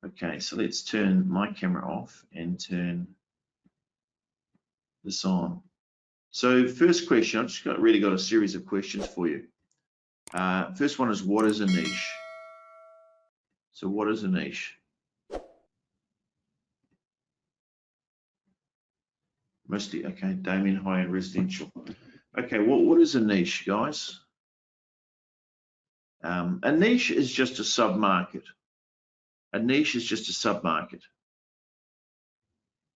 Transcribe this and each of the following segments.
Okay, so let's turn my camera off and turn this on. So first question, I've just really got a series of questions for you. First one is, what is a niche? So what is a niche? Mostly, okay, Damien, high-end residential. Okay, what is a niche, guys? A niche is just a sub-market. A niche is just a sub-market.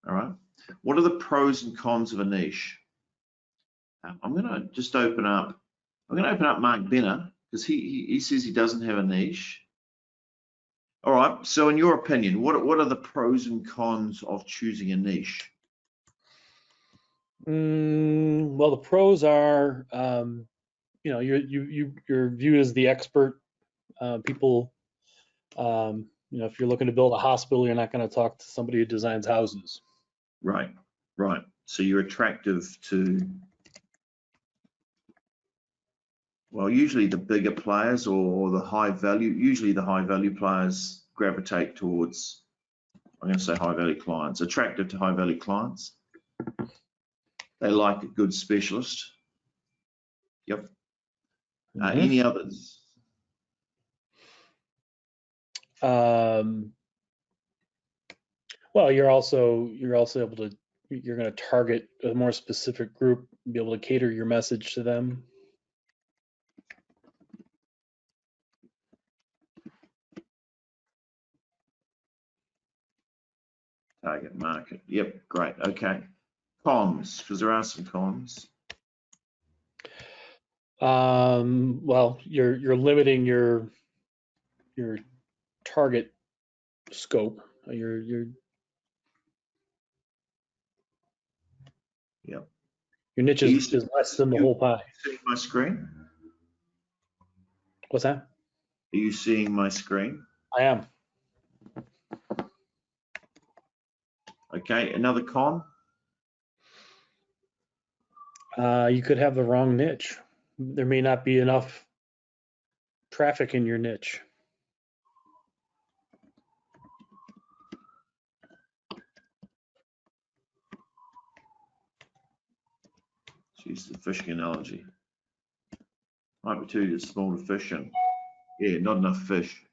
All right. What are the pros and cons of a niche? I'm going to just open up. I'm going to open up Mark Benner because he says he doesn't have a niche. All right. So, in your opinion, what are the pros and cons of choosing a niche? Well, the pros are, you know, you're viewed as the expert. People, you know, if you're looking to build a hospital, you're not going to talk to somebody who designs houses. Right, right. So you're attractive to, well, usually the bigger players or the high value, usually the high value players gravitate towards, I'm going to say high value clients, attractive to high value clients. They like a good specialist. Yep. Any others? Well, you're also able to, you're going to target a more specific group, be able to cater your message to them. Target market. Yep, great. Okay. Cons, because there are some cons. Well, you're limiting your target scope. Yep. Your niche is less than the whole pie. Are you seeing my screen? What's that? Are you seeing my screen? I am. Okay, another con? You could have the wrong niche. There may not be enough traffic in your niche. Use the fishing analogy. Might be too small to fish in. Yeah, not enough fish.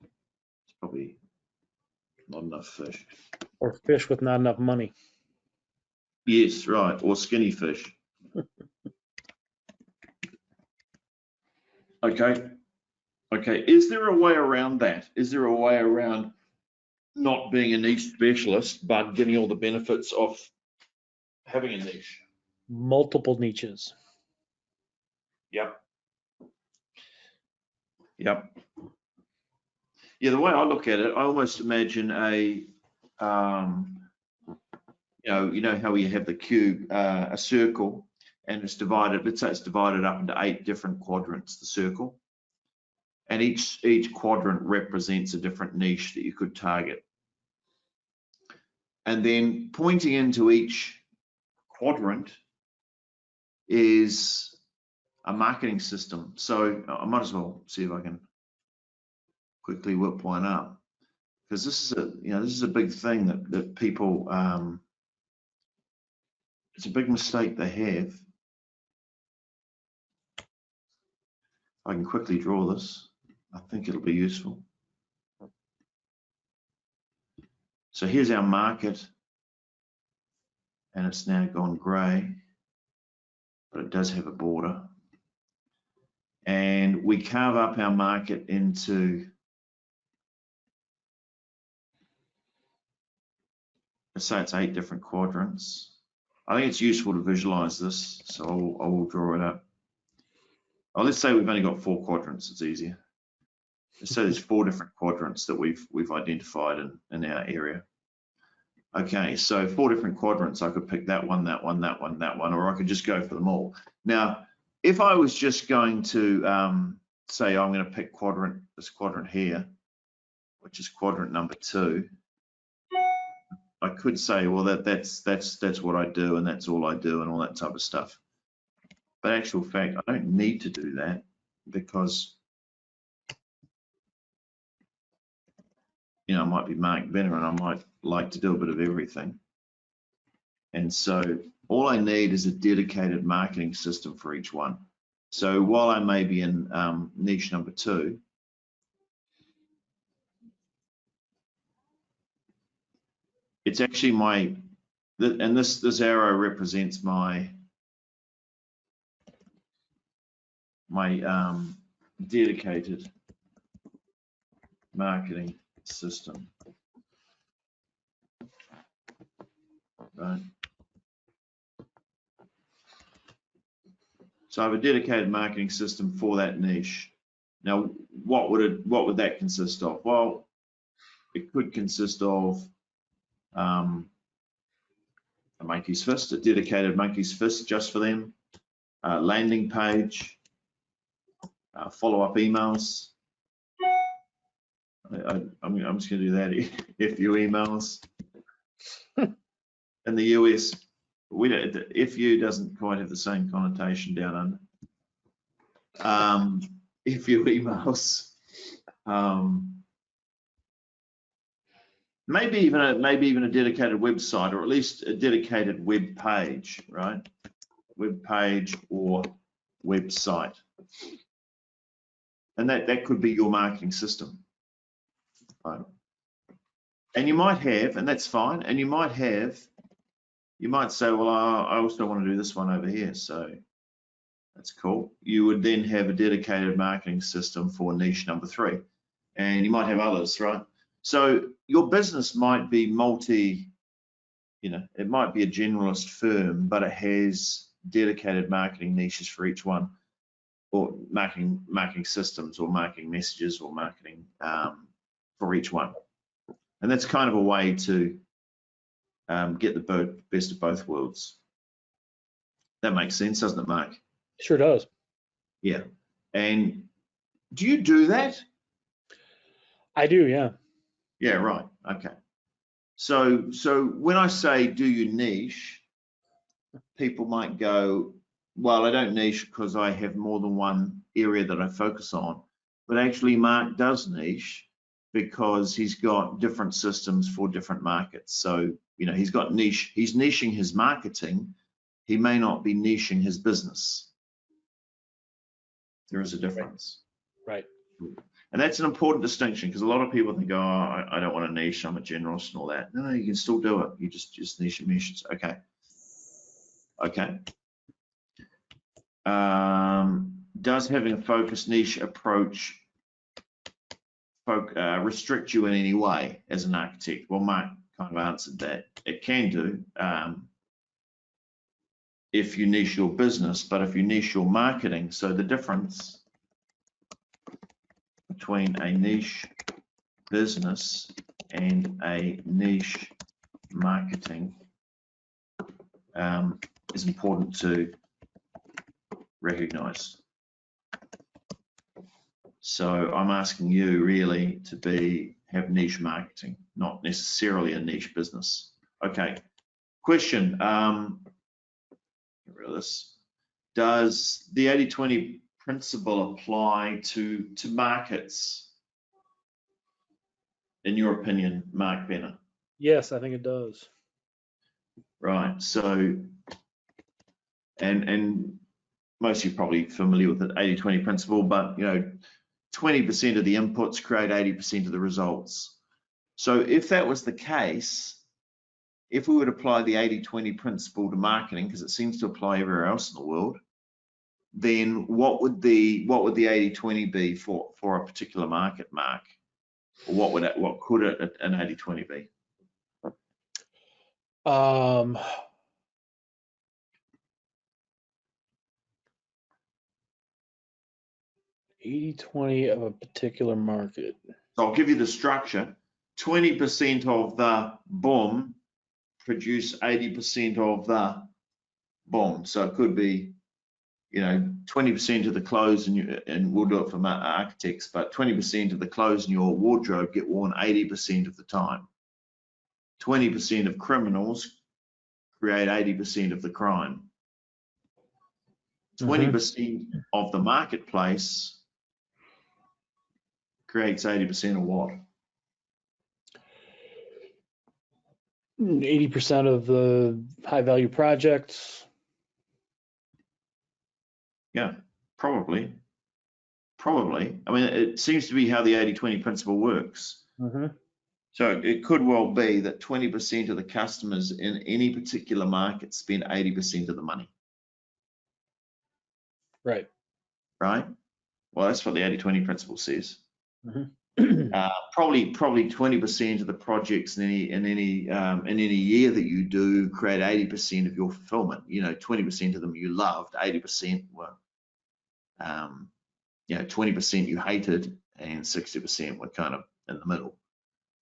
It's probably not enough fish. Or fish with not enough money. Yes, right. Or skinny fish. Okay. Okay. Is there a way around that? Is there a way around not being a niche specialist, but getting all the benefits of having a niche? Multiple niches. Yep. Yep. Yeah, the way I look at it, I almost imagine a, you know how you have the cube, a circle, and it's divided. Let's say it's divided up into 8 different quadrants. The circle, and each quadrant represents a different niche that you could target. And then pointing into each quadrant is a marketing system. So I might as well see if I can quickly whip one up, because this is a big thing that people, it's a big mistake they have. I can quickly draw this. I think it'll be useful. So here's our market, and it's now gone grey, but it does have a border. And we carve up our market into, let's say it's 8 different quadrants. I think it's useful to visualize this, so I will draw it up. Oh, let's say we've only got 4 quadrants, it's easier. Let's say there's 4 different quadrants that we've identified in our area. Okay, so 4 different quadrants. I could pick that one, that one, that one, that one, or I could just go for them all. Now, if I was just going to say I'm going to pick this quadrant here, which is quadrant number 2, I could say, well, that's what I do, and that's all I do, and all that type of stuff. But in actual fact, I don't need to do that, because you know, I might be Mark Benner and I might like to do a bit of everything. And so all I need is a dedicated marketing system for each one. So while I may be in niche number 2, it's actually and this arrow represents my dedicated marketing system, right? So I have a dedicated marketing system for that niche. Now, what would that consist of? Well, it could consist of a monkey's fist, a dedicated monkey's fist just for them, a landing page, follow-up emails. I'm just going to do that. FU emails. In the US, FU doesn't quite have the same connotation down under. FU emails. Maybe even a dedicated website, or at least a dedicated web page, right? Web page or website, and that could be your marketing system. Right? And you might have, and that's fine. And you might say, well, I also want to do this one over here, so that's cool. You would then have a dedicated marketing system for niche number 3, and you might have others, right? So your business might be it might be a generalist firm, but it has dedicated marketing niches for each one, or marketing systems, or marketing messages, or marketing for each one. And that's kind of a way to get the best of both worlds. That makes sense, doesn't it, Mark? Sure does. Yeah. And do you do that? I do, yeah. Yeah, right. Okay. So when I say do you niche, people might go, well, I don't niche because I have more than one area that I focus on. But actually, Mark does niche because he's got different systems for different markets. So, he's got niche. He's niching his marketing. He may not be niching his business. There is a difference. Right. And that's an important distinction, because a lot of people think, oh, I don't want to niche, I'm a generalist and all that. No, you can still do it. You just niche your niches. Okay. Okay. Does having a focused niche approach restrict you in any way as an architect? Well, Mark kind of answered that. It can do if you niche your business, but if you niche your marketing, so the difference between a niche business and a niche marketing is important to recognize. So I'm asking you really to have niche marketing, not necessarily a niche business. Okay, question, get rid of this. Does the 80-20 principle apply to markets, in your opinion, Mark Benner? Yes, I think it does. Right, so, and most of you are probably familiar with the 80-20 principle, but 20% of the inputs create 80% of the results. So if that was the case, if we would apply the 80-20 principle to marketing, because it seems to apply everywhere else in the world, then what would the 80-20 be for a particular market, Mark? Or what could an 80-20 be? 80-20 of a particular market. So I'll give you the structure. 20% of the boom produce 80% of the boom. So it could be, 20% of the clothes, and we'll do it for architects, but 20% of the clothes in your wardrobe get worn 80% of the time. 20% of criminals create 80% of the crime. 20% of the marketplace creates 80% of what? 80% of the high value projects. Yeah, probably. Probably. I mean, it seems to be how the 80-20 principle works. Mm-hmm. So it could well be that 20% of the customers in any particular market spend 80% of the money. Right. Right? Well, that's what the 80-20 principle says. Mm-hmm. Probably 20% of the projects in any year that you do create 80% of your fulfillment. 20% of them you loved, 80% were, 20% you hated, and 60% were kind of in the middle.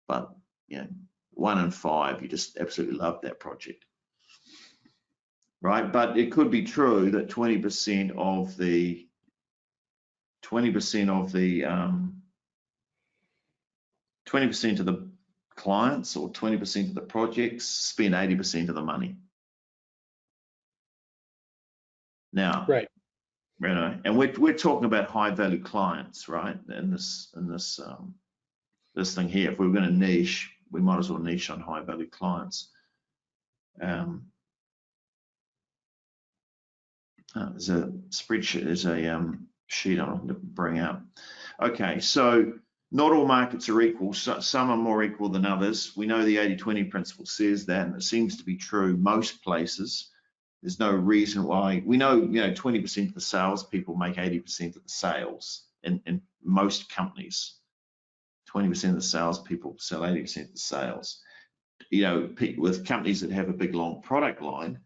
But 1 in 5 you just absolutely loved that project, right? But it could be true that 20% of the 20% of the clients or 20% of the projects spend 80% of the money. Now, right. And we're talking about high value clients, right? In this thing here, if we were going to niche, we might as well niche on high value clients. There's a spreadsheet, there's a sheet I want to bring up. Okay, so not all markets are equal. So some are more equal than others. We know the 80-20 principle says that, and it seems to be true most places. There's no reason why. We know, 20% of the salespeople make 80% of the sales in most companies. 20% of the salespeople sell 80% of the sales. With companies that have a big long product line,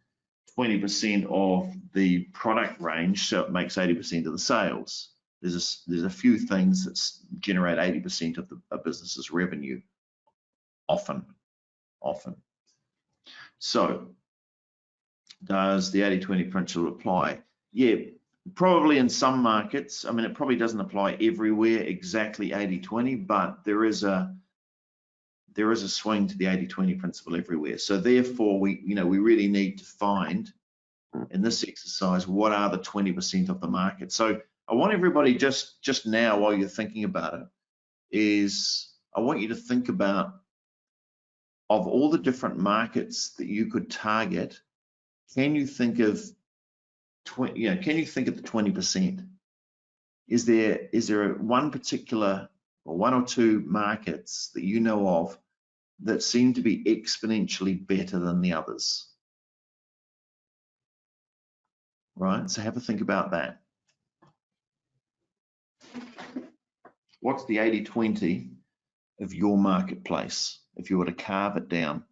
20% of the product range makes 80% of the sales. There's a few things that generate 80% of a business's revenue, often. So, does the 80-20 principle apply? Yeah, probably in some markets. I mean, it probably doesn't apply everywhere exactly 80-20, but there is a swing to the 80-20 principle everywhere. So therefore, we really need to find in this exercise what are the 20% of the market. So I want everybody just now, while you're thinking about it, is I want you to think about, of all the different markets that you could target, can you think of the 20%? Is there one particular or one or two markets that you know of that seem to be exponentially better than the others? Right, so have a think about that. What's the 80-20 of your marketplace if you were to carve it down?